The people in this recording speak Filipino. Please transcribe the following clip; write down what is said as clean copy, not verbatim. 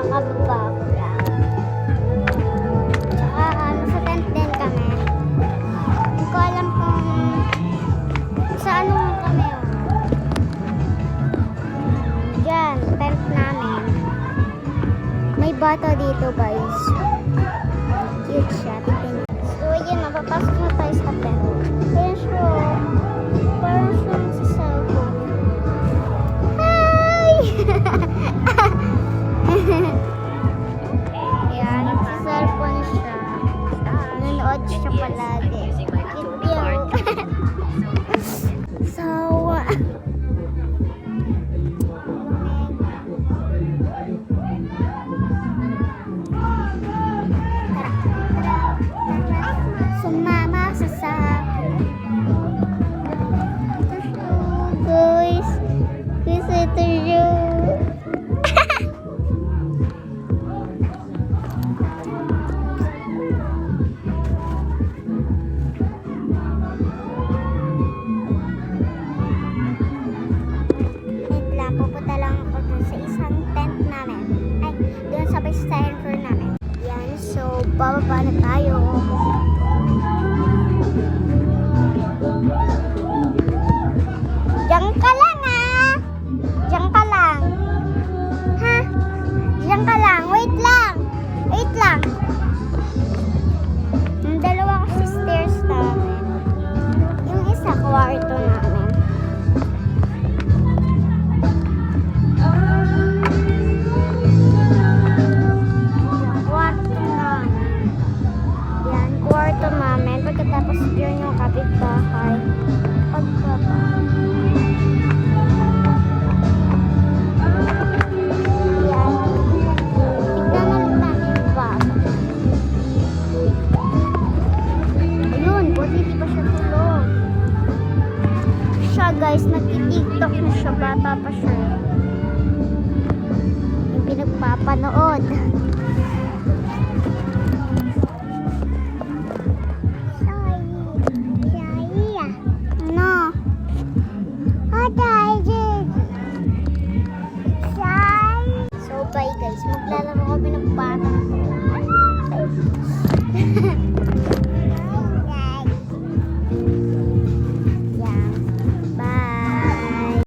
kakababa ko lang. Tsaka nasa tent din kami. Hindi ko alam kung sa ano kami. Diyan, tent namin. May bata dito guys. Cute siya. So yun, napapasok na tayo sa tent. Ayan siya. Parang siyang sa cellphone. Hi! Ayan, sa cellphone siya. Nanonood siya palagi. Cute yun. So, sumama sa sakin. Guys, ito yun. Wait lang, pupunta lang ako dun sa isang tent namin. Ay, dun sa base center namin. Yan, so bababa na tayo. Diyan ka lang ah. Diyan ka lang. Ha? Diyan ka lang. Wait lang. Wait lang. Yung dalawa kasi stairs namin. Yung isa kwarto namin. Yung kwarto namin. Yan, kwarto namin. Pagkatapos yun yung kapitbahay. Pagbaba. Guys, nag-tiktok na siya, bata pa siya. Yung pinagpapanood. Ano? So bye guys, maglalaro kami ng bata.